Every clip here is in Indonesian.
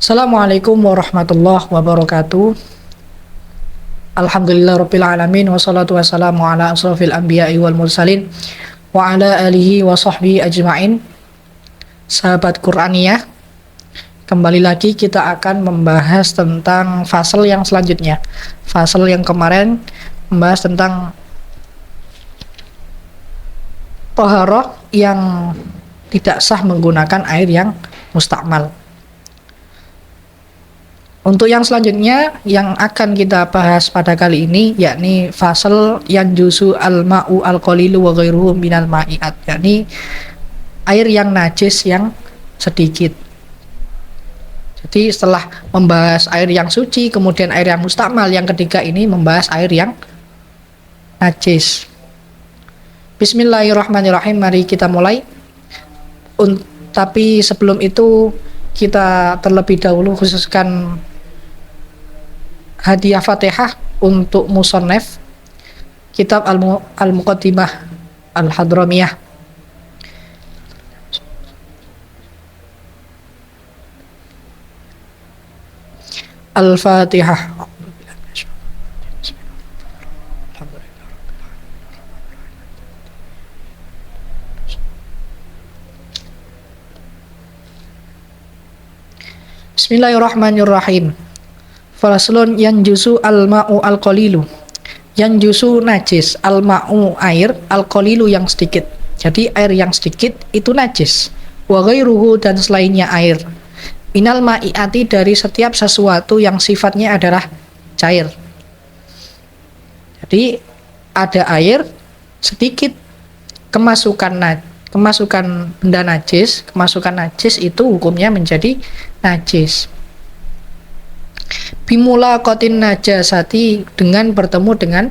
Assalamualaikum warahmatullahi wabarakatuh. Alhamdulillahirabbil alamin wassalatu wassalamu ala asrofil anbiya'i wal mursalin wa ala alihi wa sahbihi ajma'in. Sahabat Qur'aniyah, kembali lagi kita akan membahas tentang fasal yang selanjutnya. Fasal yang kemarin membahas tentang taharah yang tidak sah menggunakan air yang mustakmal. Untuk yang selanjutnya yang akan kita bahas pada kali ini yakni fasal yanjusu al-ma'u al-qalilu wa ghairuhu minal ma'iat, yakni air yang najis yang sedikit. Jadi setelah membahas air yang suci, kemudian air yang mustakmal, yang ketiga ini membahas air yang najis. Bismillahirrahmanirrahim, mari kita mulai. Tapi sebelum itu kita terlebih dahulu khususkan hadiah Fatihah untuk musannaf kitab Al-Muqaddimah Al-Hadramiyah. Al-Fatihah. Bismillahirrahmanirrahim. Faslun yanjusu al-ma'u al-qalilu. Yanjusu najis, al-ma'u air, al-qalilu yang sedikit. Jadi air yang sedikit itu najis. Wa ghairuhu dan selainnya air. Minal ma'iati dari setiap sesuatu yang sifatnya adalah cair. Jadi ada air sedikit, kemasukan benda najis, kemasukan najis itu hukumnya menjadi najis. Bimula kotin najasati, dengan bertemu dengan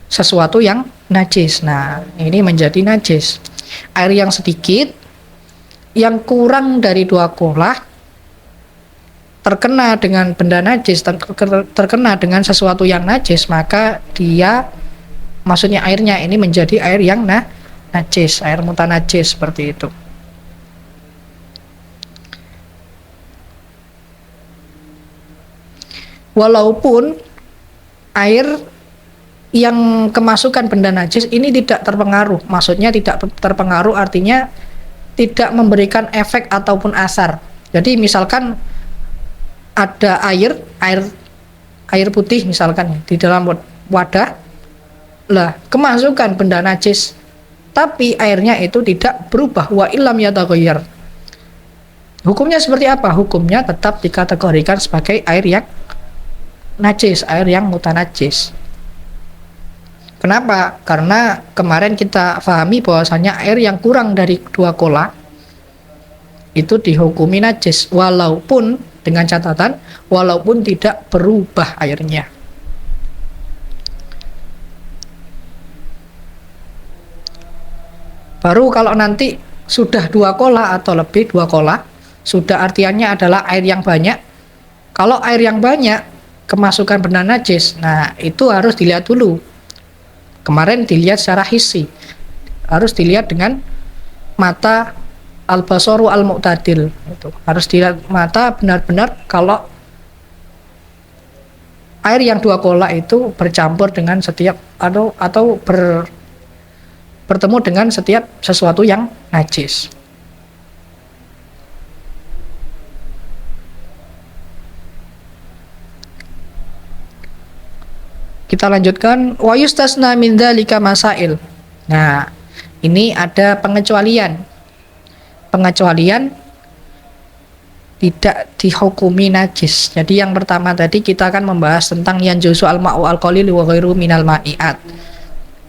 sesuatu yang najis. Nah, ini menjadi najis. Air yang sedikit, yang kurang dari 2 kolah, terkena dengan benda najis, terkena dengan sesuatu yang najis, maka dia, maksudnya airnya ini menjadi air yang najis, air mutanajis seperti itu. Walaupun air yang kemasukan benda najis ini tidak terpengaruh, maksudnya tidak terpengaruh artinya tidak memberikan efek ataupun asar. Jadi misalkan ada air putih misalkan di dalam wadah, lah kemasukan benda najis, tapi airnya itu tidak berubah, wa illam yataghayyar. Hukumnya seperti apa? Hukumnya tetap dikategorikan sebagai air yang najis, air yang mutanajis. Kenapa? Karena kemarin kita pahami bahwasanya air yang kurang dari 2 kolah itu dihukumi najis, walaupun dengan catatan walaupun tidak berubah airnya. Baru kalau nanti sudah 2 kolah atau lebih 2 kolah, sudah artiannya adalah air yang banyak. Kalau air yang banyak kemasukan benda najis, nah itu harus dilihat dulu. Kemarin dilihat secara hissi, harus dilihat dengan mata al-basaru al-mu'tadil. Itu harus dilihat mata benar-benar kalau air yang 2 kolah itu bercampur dengan setiap atau bertemu dengan setiap sesuatu yang najis. Kita lanjutkan, wa yustasna min dzalika masail. Nah, ini ada pengecualian. Pengecualian tidak dihukumi najis. Jadi yang pertama tadi kita akan membahas tentang yanjusu al-ma'u al-qalil wa ghairu minal ma'iat.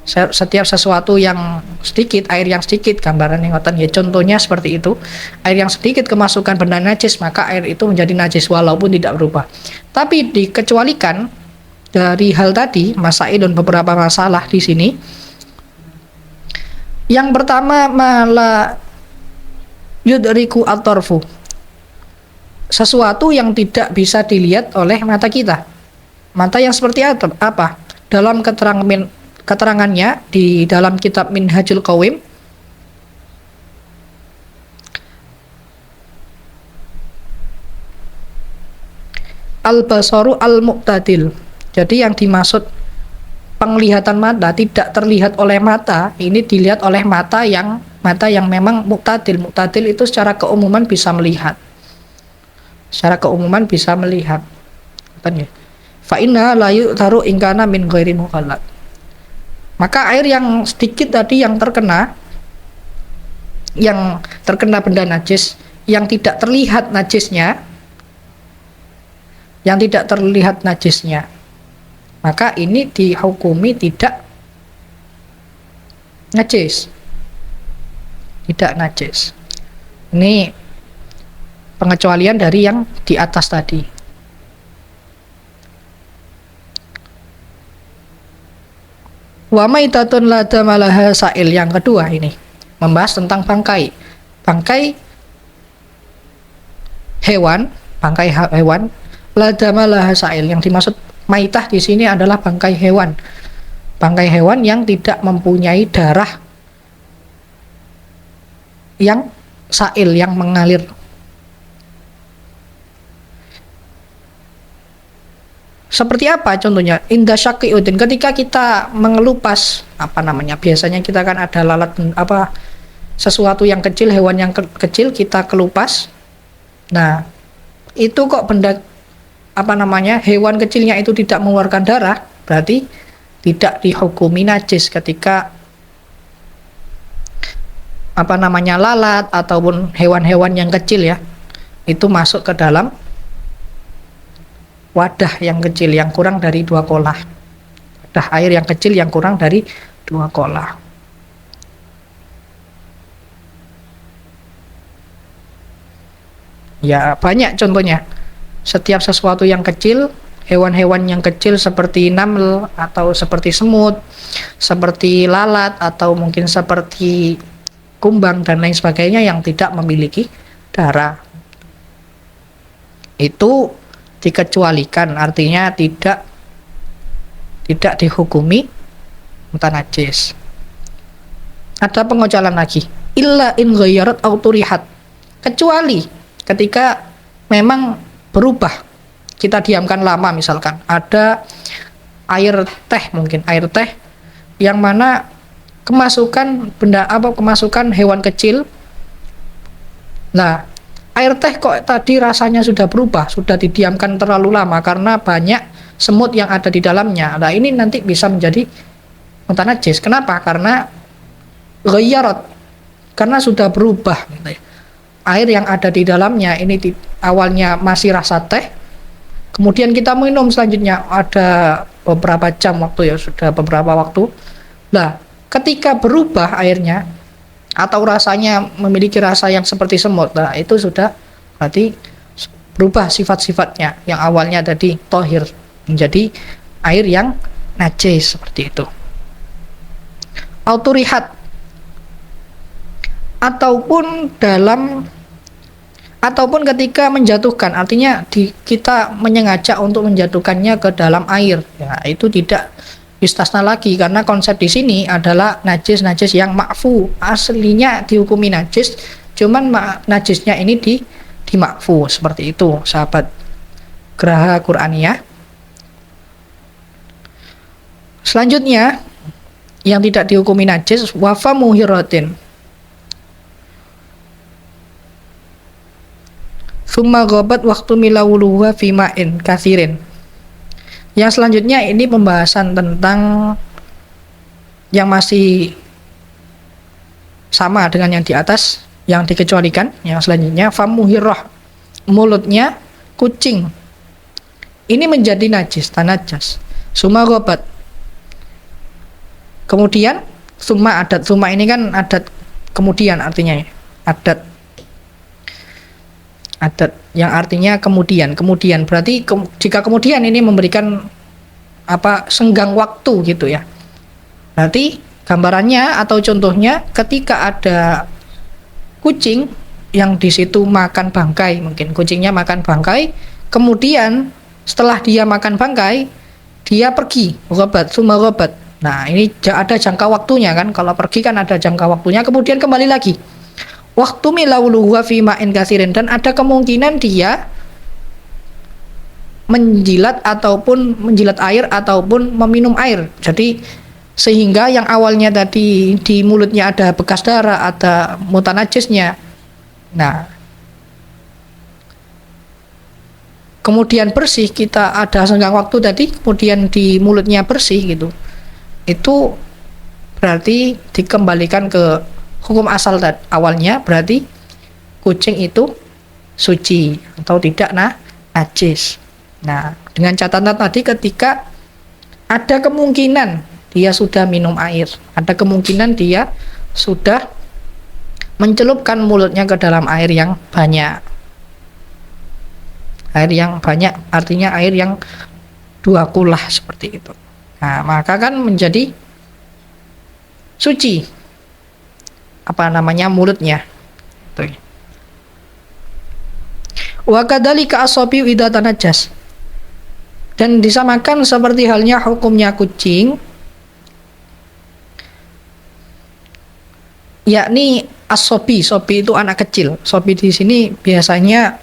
Setiap sesuatu yang sedikit, air yang sedikit, gambaran yang ngoten ya, contohnya seperti itu. Air yang sedikit kemasukan benda najis, maka air itu menjadi najis walaupun tidak berubah. Tapi dikecualikan dari hal tadi, masail dan beberapa masalah di sini. Yang pertama, mala yudriku at-tarfu, sesuatu yang tidak bisa dilihat oleh mata kita. Mata yang seperti apa? Dalam keterangannya di dalam kitab Minhajul Qawim, al-basaru al-muqtadil. Jadi yang dimaksud penglihatan mata tidak terlihat oleh mata, ini dilihat oleh mata yang memang muqtadil. Muqtadil itu secara keumuman bisa melihat. Secara keumuman bisa melihat. Fa inna la yu'taru in kana min ghairi mughallat. Maka air yang sedikit tadi yang terkena benda najis yang tidak terlihat najisnya, maka ini dihukumi tidak najis. Ini pengecualian dari yang di atas tadi. Wa maitatun la damalaha sa'il, yang kedua ini membahas tentang bangkai hewan la damalaha sa'il. Yang dimaksud maitah di sini adalah bangkai hewan yang tidak mempunyai darah yang sa'il, yang mengalir. Seperti apa contohnya? Inda syaqi'udin, ketika kita mengelupas biasanya kita kan ada lalat sesuatu yang kecil, hewan yang kecil kita kelupas. Nah, itu kok benda hewan kecilnya itu tidak mengeluarkan darah, berarti tidak dihukumi najis ketika lalat ataupun hewan-hewan yang kecil ya, itu masuk ke dalam wadah yang kecil yang kurang dari 2 kolah. Wadah air yang kecil yang kurang dari 2 kolah. Ya, banyak contohnya. Setiap sesuatu yang kecil, hewan-hewan yang kecil seperti naml atau seperti semut, seperti lalat atau mungkin seperti kumbang dan lain sebagainya yang tidak memiliki darah, itu dikecualikan, artinya tidak dihukumi mutanajis. Ada pengecualian lagi, illa in ghayyarat aw turihat, kecuali ketika memang berubah, kita diamkan lama, misalkan ada air teh yang mana kemasukan hewan kecil. Nah, air teh kok tadi rasanya sudah berubah, sudah didiamkan terlalu lama karena banyak semut yang ada di dalamnya. Nah, ini nanti bisa menjadi mutanajis. Kenapa? Karena ghayyarat, karena sudah berubah. Air yang ada di dalamnya ini awalnya masih rasa teh, kemudian kita minum selanjutnya ada beberapa jam waktu, ya sudah beberapa waktu. Nah, ketika berubah airnya atau rasanya memiliki rasa yang seperti semut, nah itu sudah berarti berubah sifat-sifatnya yang awalnya tadi tohir menjadi air yang najis, seperti itu. Auturihat, ataupun ketika menjatuhkan, artinya kita menyengaja untuk menjatuhkannya ke dalam air, ya itu tidak yustasna lagi, karena konsep di sini adalah najis yang ma'fu, aslinya dihukumi najis, cuman najisnya ini di ma'fu, seperti itu sahabat Graha Qur'aniyah. Selanjutnya yang tidak dihukumi najis, wafa muhiratin, summa ghabat waktu milawuluha fima'in kathirin. Yang selanjutnya ini pembahasan tentang yang masih sama dengan yang di atas, yang dikecualikan. Yang selanjutnya famuhirah, mulutnya kucing, ini menjadi najis, tanajas. Summa ghabat, kemudian summa adat, summa ini kan adat kemudian, artinya adat yang artinya kemudian berarti jika kemudian ini memberikan senggang waktu gitu ya. Berarti gambarannya atau contohnya ketika ada kucing yang di situ makan bangkai, mungkin kucingnya makan bangkai, kemudian setelah dia makan bangkai dia pergi, summa ghabat. Nah, ini ada jangka waktunya kan, kalau pergi kan ada jangka waktunya, kemudian kembali lagi. Waktu milawuluhu fi ma'in katsirin, dan ada kemungkinan dia menjilat air ataupun meminum air. Jadi sehingga yang awalnya tadi di mulutnya ada bekas darah, ada mutan najisnya. Nah, kemudian bersih, kita ada senggang waktu tadi, kemudian di mulutnya bersih gitu. Itu berarti dikembalikan ke hukum asal awalnya, berarti kucing itu suci atau tidak najis. Nah, dengan catatan tadi ketika ada kemungkinan dia sudah minum air, ada kemungkinan dia sudah mencelupkan mulutnya ke dalam air yang banyak. Air yang banyak artinya air yang 2 kulah seperti itu. Nah, maka kan menjadi suci mulutnya. Tuh. Wa kadzalika as-sabiyu idza tanajas. Dan disamakan seperti halnya hukumnya kucing, yakni as-sobi. Sobi itu anak kecil. Sobi di sini biasanya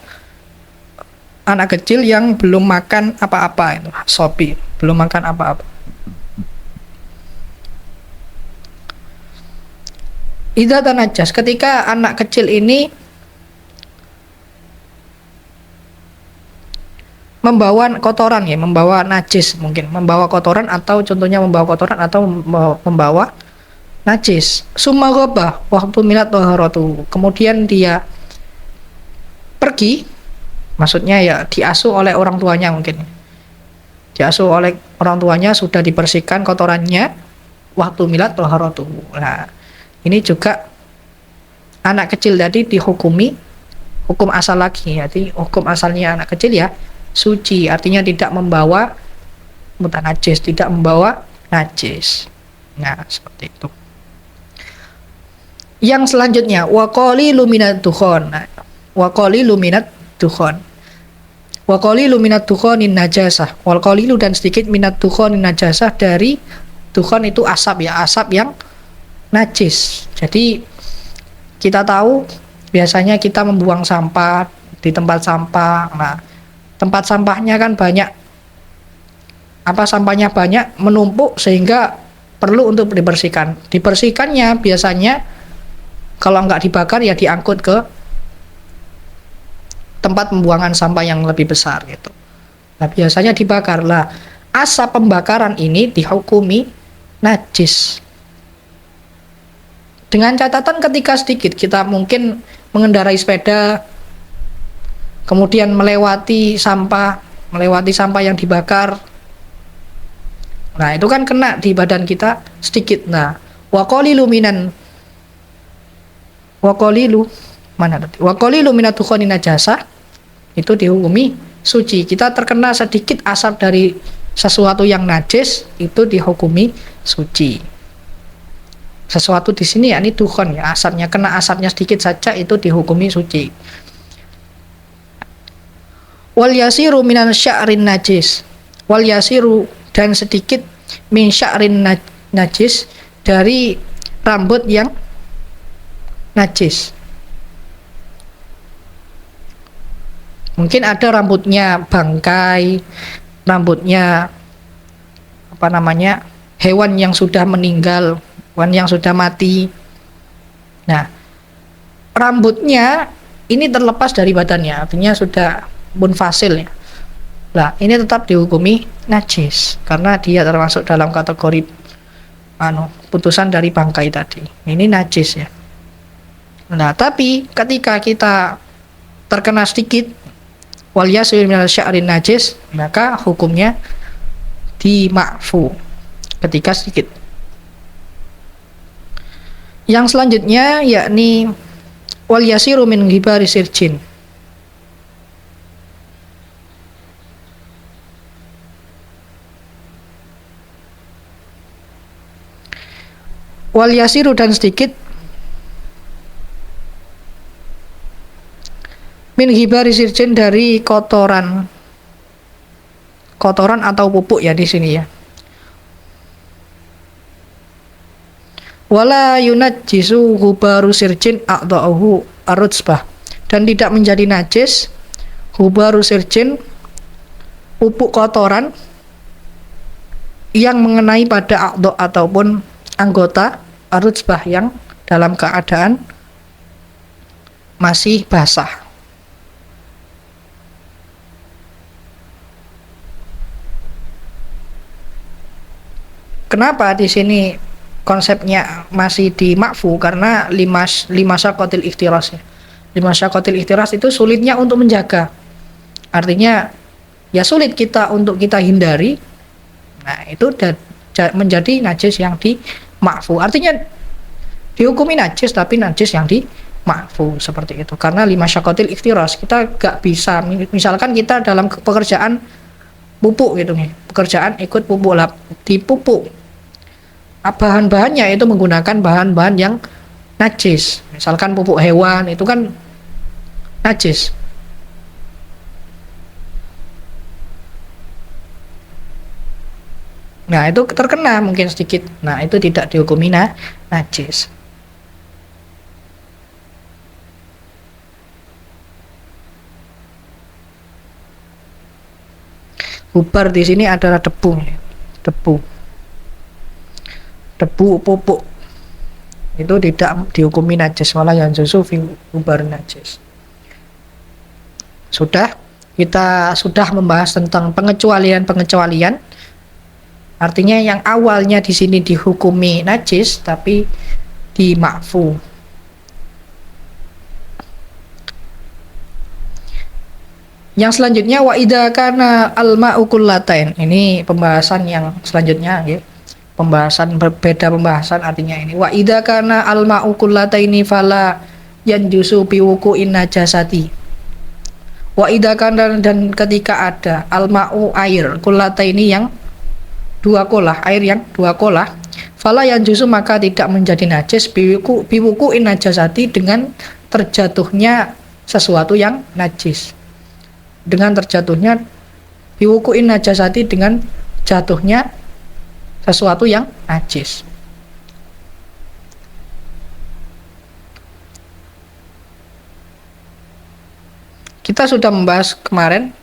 anak kecil yang belum makan apa-apa, itu sobi, belum makan apa-apa. Idza tanajas, ketika anak kecil ini membawa kotoran ya, membawa najis, mungkin membawa kotoran atau contohnya membawa kotoran atau membawa najis. Summa ghaba waktu milat taharatu. Kemudian dia pergi, maksudnya ya diasuh oleh orang tuanya mungkin. Diasuh oleh orang tuanya, sudah dibersihkan kotorannya waktu milat taharatu. Nah, ini juga anak kecil tadi dihukumi hukum asal lagi. Jadi hukum asalnya anak kecil ya suci, artinya tidak membawa mutan najis, tidak membawa najis. Nah, seperti itu. Yang selanjutnya wa qalilu minad dukhon. Wa qalilu minad dukhon. Wa qalilu minad dukhonin najasah. Wal qalilu dan sedikit minad dukhonin najasah, dari dukhon itu asap ya, asap yang najis. Jadi kita tahu biasanya kita membuang sampah di tempat sampah. Nah, tempat sampahnya kan banyak, sampahnya banyak, menumpuk sehingga perlu untuk dibersihkan. Dibersihkannya biasanya kalau nggak dibakar ya diangkut ke tempat pembuangan sampah yang lebih besar gitu. Nah, biasanya dibakar lah. Asap pembakaran ini dihukumi najis. Dengan catatan ketika sedikit kita mungkin mengendarai sepeda, kemudian melewati sampah yang dibakar. Nah, itu kan kena di badan kita sedikit. Nah, wa qalilu minat dukhonin najasah itu dihukumi suci. Kita terkena sedikit asap dari sesuatu yang najis itu dihukumi suci. Sesuatu di sini yakni dukhon ya, asapnya, kena asapnya sedikit saja itu dihukumi suci. Wal yasiru minan sya'rin najis. Wal yasiru dan sedikit min sya'rin najis, dari rambut yang najis. Mungkin ada rambutnya bangkai, rambutnya hewan yang sudah meninggal, hewan yang sudah mati. Nah, rambutnya ini terlepas dari badannya, artinya sudah munfasil ya. Nah, ini tetap dihukumi najis karena dia termasuk dalam kategori putusan dari bangkai tadi. Ini najis ya. Nah, tapi ketika kita terkena sedikit wal yasir minal sya'rin najis, maka hukumnya dima'fu ketika sedikit. Yang selanjutnya yakni wal yasiru min ghibari sirjin. Wal yasiru dan sedikit min ghibari sirjin, dari kotoran atau pupuk ya di sini ya. Wala yunajjisu ghubaru sirjin a'dha'uhu arutsbah, dan tidak menjadi najis ghubaru sirjin, pupuk kotoran yang mengenai pada a'dha ataupun anggota ar-rutbah yang dalam keadaan masih basah. Kenapa di sini konsepnya masih di makfu? Karena lima syakotil ikhtiras ya. Lima syakotil ikhtiras itu sulitnya untuk menjaga. Artinya ya sulit kita untuk kita hindari. Nah itu menjadi najis yang di makfu. Artinya dihukumi najis tapi najis yang di makfu seperti itu. Karena lima syakotil ikhtiras kita gak bisa. Misalkan kita dalam pekerjaan pupuk gitu nih, pekerjaan ikut pupuk lab, dipupuk bahan-bahannya itu menggunakan bahan-bahan yang najis, misalkan pupuk hewan itu kan najis. Nah itu terkena mungkin sedikit, nah itu tidak dihukumi najis. Bubar di sini adalah debu, pupuk itu tidak dihukumi najis, malah yang justru bubar najis. Kita sudah membahas tentang pengecualian. Artinya yang awalnya di sini dihukumi najis tapi dimakfu. Yang selanjutnya wa idza kana al-ma'u kullatain. Ini pembahasan yang selanjutnya ya. Berbeda pembahasan artinya ini. Wa idza kana al-ma'u kullataini fala yanjusu bi wuqu'in najasati. Wa idza kana, dan ketika ada al-ma'u air kullataini yang dua kolah, air yang dua kolah, fala yanjusu maka tidak menjadi najis bi wuqu'in najasati dengan terjatuhnya sesuatu yang najis. Dengan terjatuhnya biwukuin najasati, dengan jatuhnya sesuatu yang najis. Kita sudah membahas kemarin.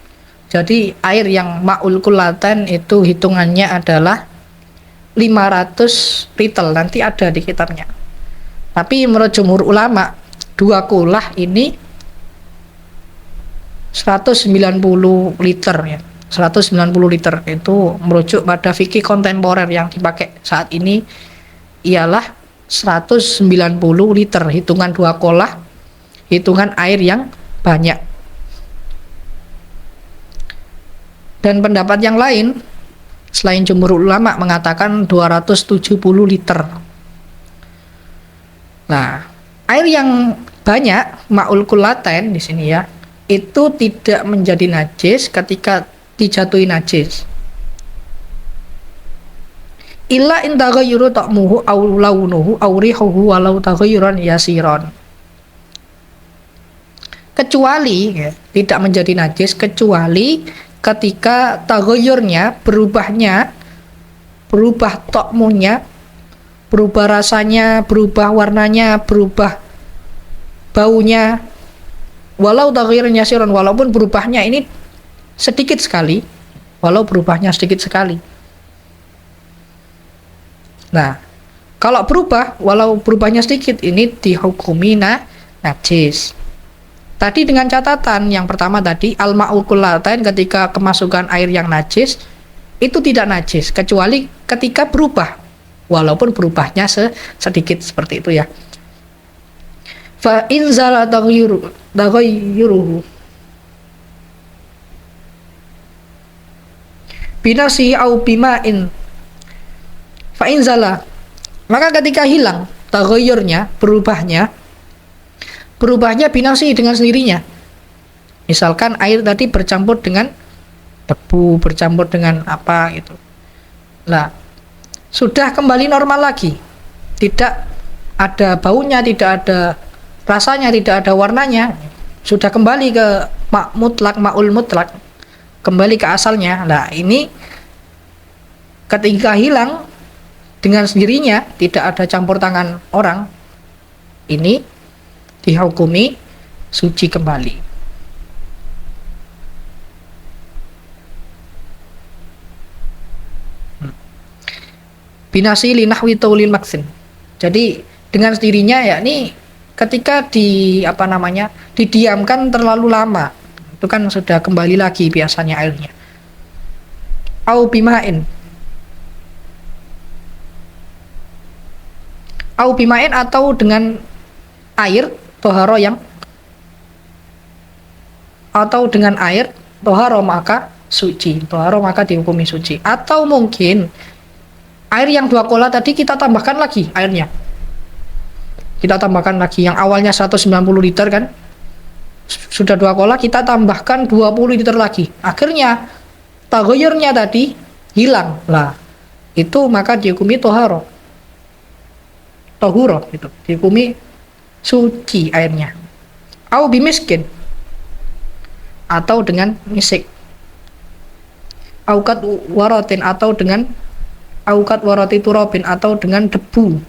Jadi air yang ma'ul kullatan itu hitungannya adalah 500 litel, nanti ada di kitabnya. Tapi menurut jumhur ulama, dua kulah ini 190 liter ya. 190 liter itu merujuk pada fikih kontemporer yang dipakai saat ini ialah 190 liter, hitungan dua kolah, hitungan air yang banyak. Dan pendapat yang lain selain jumhur ulama mengatakan 270 liter. Nah, air yang banyak ma'ul kullatain di sini ya, itu tidak menjadi najis ketika dijatuhi najis. Illa in taghayyuru ta'muhu aw launuhu aw rihuhu walau taghayyuran yasiran. Kecuali ya, tidak menjadi najis kecuali ketika taghayyurnya, berubah ta'munya, berubah rasanya, berubah warnanya, berubah baunya. Walau taghayyuran yasiran, walaupun berubahnya ini sedikit sekali, Nah, kalau berubah, walau berubahnya sedikit, ini dihukumi najis. Tadi dengan catatan yang pertama tadi al-ma'ul kullatain, ketika kemasukan air yang najis itu tidak najis kecuali ketika berubah, walaupun berubahnya sedikit seperti itu ya. Fa in zala taghayyuruhu binasi au bima'in fa in zala, maka ketika hilang taghayyurnya, berubahnya binasi dengan sendirinya. Misalkan air tadi bercampur dengan debu, bercampur dengan apa gitu. Nah, sudah kembali normal lagi. Tidak ada baunya, tidak ada rasanya, tidak ada warnanya, sudah kembali ke ma'ul mutlak, kembali ke asalnya. Nah, ini ketika hilang dengan sendirinya, tidak ada campur tangan orang, ini dihukumi suci kembali. binasi linahwi taulil maksin. Jadi dengan sendirinya yakni ketika didiamkan terlalu lama, itu kan sudah kembali lagi biasanya airnya. Au bimain atau dengan air toharo maka suci, toharo maka dihukumi suci. Atau mungkin air yang 2 kola tadi kita tambahkan lagi airnya, kita tambahkan lagi yang awalnya 190 liter kan, sudah 2 kola kita tambahkan 20 liter lagi, akhirnya tagoyurnya tadi hilang lah, itu maka dihukumi tohuro itu dihukumi suci airnya. Au bimiskin atau dengan misik, aukat warotin atau dengan aukat waroti turobin atau dengan debu,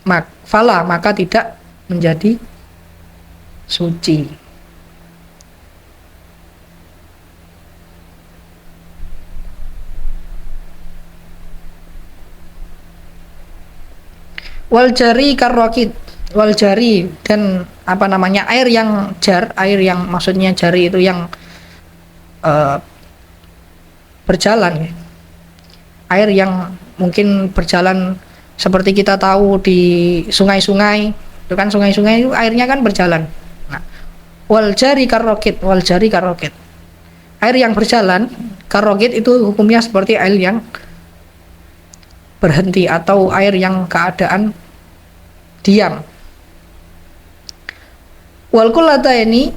maka tidak menjadi suci. Waljari karrokit, waljari dan air yang air yang maksudnya jari itu yang berjalan, air yang mungkin berjalan seperti kita tahu di sungai-sungai itu kan, sungai-sungai itu airnya kan berjalan. Nah, waljari karrokit, air yang berjalan, karrokit itu hukumnya seperti air yang berhenti atau air yang keadaan diam. Wal kullatani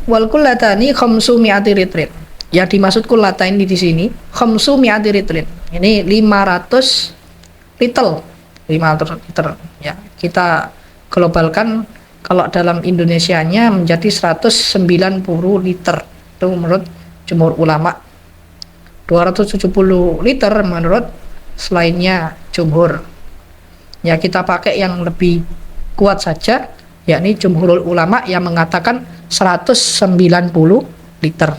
khamsu mi'ati litrin. Yang dimaksud kullata ini di sini khamsu mi'ati litrin. Ini 500 liter. 500 liter ya. Kita globalkan kalau dalam Indonesianya menjadi 190 liter. Itu menurut jumhur ulama. 270 liter menurut selainnya jumhur. Ya kita pakai yang lebih kuat saja, yakni jumhurul ulama yang mengatakan 190 liter.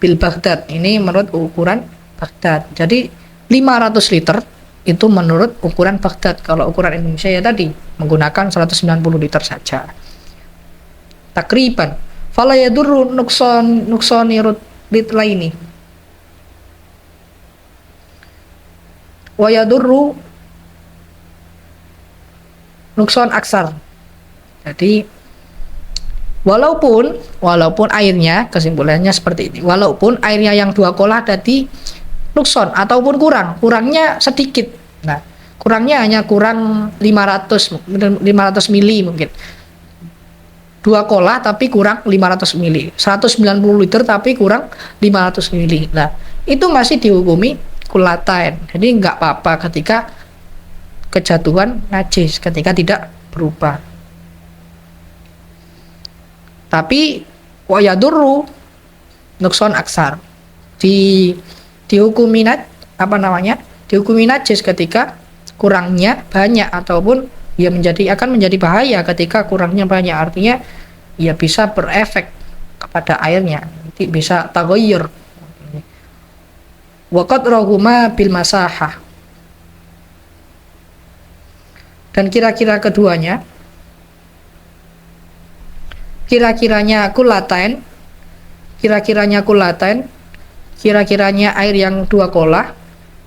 Bil Baghdad, ini menurut ukuran Baghdad. Jadi 500 liter itu menurut ukuran Baghdad. Kalau ukuran Indonesia ya tadi menggunakan 190 liter saja. Takriban. Fala yadurru nuksani litlaini. Wa yadurru nukson aksar. Jadi walaupun airnya, kesimpulannya seperti ini, walaupun airnya yang 2 kolah tadi nukson ataupun kurangnya sedikit. Nah, kurangnya hanya kurang 500 mili mungkin. 2 kolah tapi kurang 500 mili. 190 liter tapi kurang 500 mili. Nah, itu masih dihukumi kulatain. Jadi enggak apa-apa ketika kejatuhan najis, ketika tidak berubah. Tapi wayadurru nukson aksar, dihukumi najis ketika kurangnya banyak, ataupun ya akan menjadi bahaya ketika kurangnya banyak. Artinya ya bisa berefek kepada airnya, bisa tagoyur. Waqad rohuma bil masahah. Dan kira-kiranya kira-kiranya air yang 2 kolah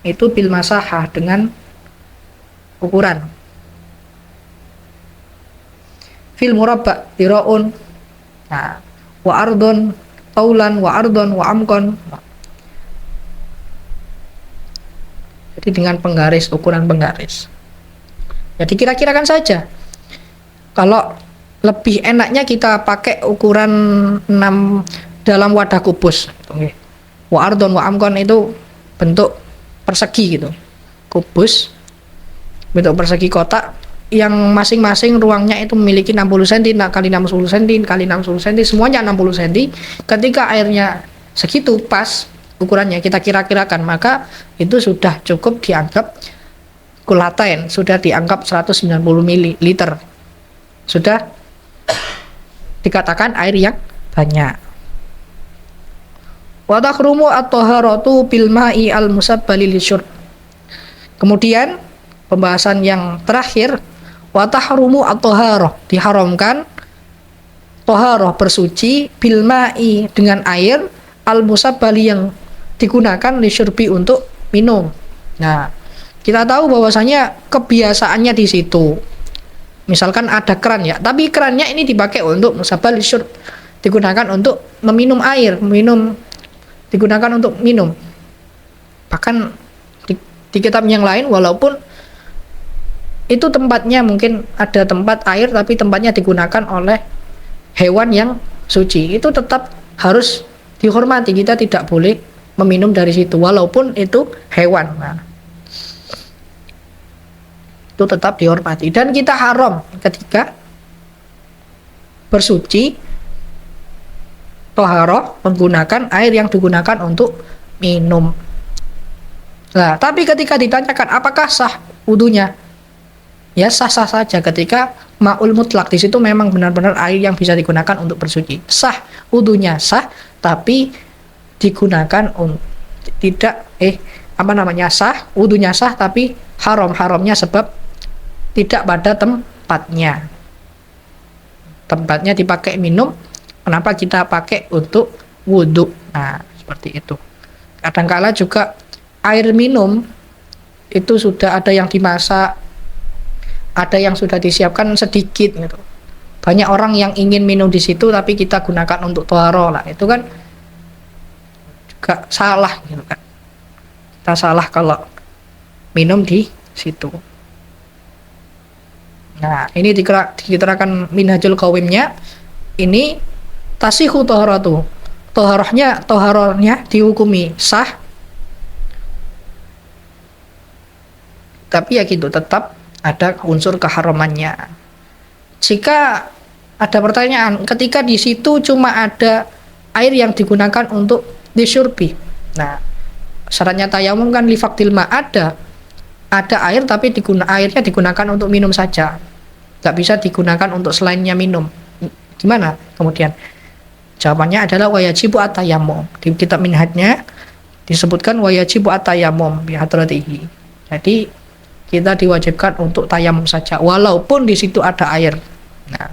itu bil masahah dengan ukuran fil murabba diraun, nah, wa ardon taulan wa ardon wa amkon. Jadi dengan penggaris, ukuran penggaris. Jadi kira-kirakan saja. Kalau lebih enaknya kita pakai ukuran 6 dalam wadah kubus. Wa ardon wa amkon itu bentuk persegi gitu. Kubus bentuk persegi kotak yang masing-masing ruangnya itu memiliki 60 cm kali 60 cm kali 60 cm, semuanya 60 cm. Ketika airnya segitu pas ukurannya kita kira-kirakan, maka itu sudah cukup dianggap kulatain, sudah dianggap 190 ml, sudah dikatakan air yang banyak. Wa takhrumu at-taharatu bil ma'i al-musabbali lisyurb. Kemudian pembahasan yang terakhir, wa tahrumu at-thaharah, diharamkan thaharah bersuci bil ma'i dengan air al musabbali yang digunakan lisyurbi untuk minum. Nah, kita tahu bahwasanya kebiasaannya di situ. Misalkan ada keran ya, tapi kerannya ini dipakai untuk musabbal lisyurb, digunakan untuk meminum air, digunakan untuk minum. Bahkan di kitab yang lain, walaupun itu tempatnya mungkin ada tempat air tapi tempatnya digunakan oleh hewan yang suci, itu tetap harus dihormati. Kita tidak boleh meminum dari situ walaupun itu hewan. Nah, itu tetap dihormati. Dan kita haram ketika bersuci toharoh menggunakan air yang digunakan untuk minum. Nah, tapi ketika ditanyakan apakah sah wudunya, ya sah-sah saja. Ketika ma'ul mutlak, di situ memang benar-benar air yang bisa digunakan untuk bersuci, sah wudunya, sah, tapi digunakan sah wudunya, sah, tapi haramnya sebab tidak pada tempatnya dipakai minum, kenapa kita pakai untuk wudu. Nah, seperti itu. Kadangkala juga air minum itu sudah ada yang dimasak, ada yang sudah disiapkan sedikit gitu. Banyak orang yang ingin minum di situ tapi kita gunakan untuk toharo lah, itu kan juga salah gitu kan. Kita salah kalau minum di situ. Nah, ini diterangkan Minhajul Qawimnya. Ini tasihu toharatu, toharohnya dihukumi sah, tapi ya gitu, tetap ada unsur keharamannya. Jika ada pertanyaan, ketika di situ cuma ada air yang digunakan untuk disyurbi, nah syaratnya tayamum kan lifaktil ma, ada air tapi airnya digunakan untuk minum saja, nggak bisa digunakan untuk selainnya minum. Gimana kemudian? Jawabannya adalah wayajibu at-tayammum. Di kitab Minhajnya disebutkan wayajibu at-tayammum bihadratihi. Jadi kita diwajibkan untuk tayamum saja walaupun di situ ada air. Nah,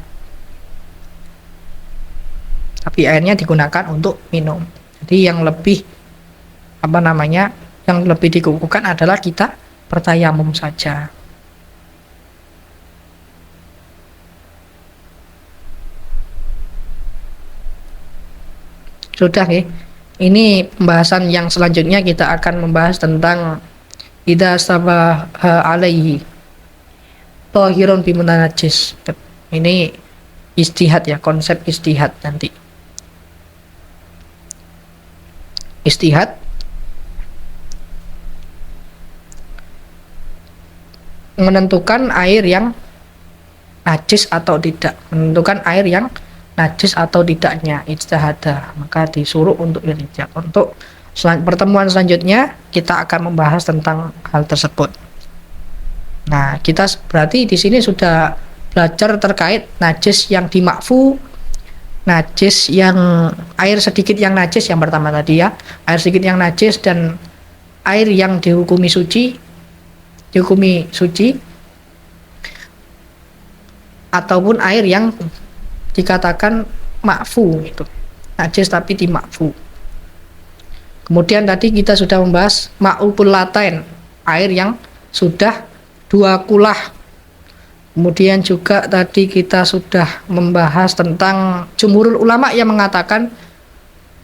tapi airnya digunakan untuk minum. Jadi yang lebih dikukuhkan adalah kita bertayamum saja. Sudah ya. Ini pembahasan yang selanjutnya, kita akan membahas tentang idza sabaha alaihi tahirun bi mutanajjis. Ini istihad ya, konsep istihad nanti. Istihad menentukan air yang najis atau tidak, menentukan air yang najis atau tidaknya, ijtihada, maka disuruh untuk irijab. Untuk pertemuan selanjutnya kita akan membahas tentang hal tersebut. Nah, kita berarti di sini sudah belajar terkait najis yang dimakfu, najis yang air sedikit yang najis yang pertama tadi ya, air sedikit yang najis, dan air yang dihukumi suci ataupun air yang dikatakan makfu, itu najis tapi dimakfu. Kemudian tadi kita sudah membahas ma'ul kullatain, air yang sudah 2 kulah. Kemudian juga tadi kita sudah membahas tentang jumhurul ulama yang mengatakan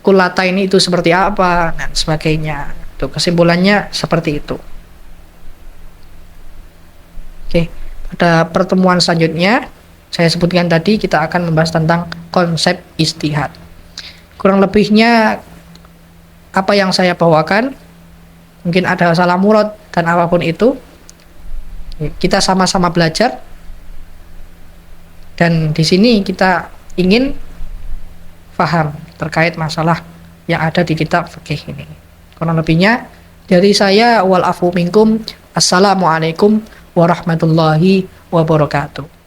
kullatain itu seperti apa dan sebagainya. Itu kesimpulannya seperti itu. Oke, pada pertemuan selanjutnya saya sebutkan tadi kita akan membahas tentang konsep istihad. Kurang lebihnya apa yang saya bawakan, mungkin ada salah murad dan apapun itu, kita sama-sama belajar, dan di sini kita ingin paham terkait masalah yang ada di kitab fikih ini. Kurang lebihnya dari saya, wal afu minkum, assalamualaikum warahmatullahi wabarakatuh.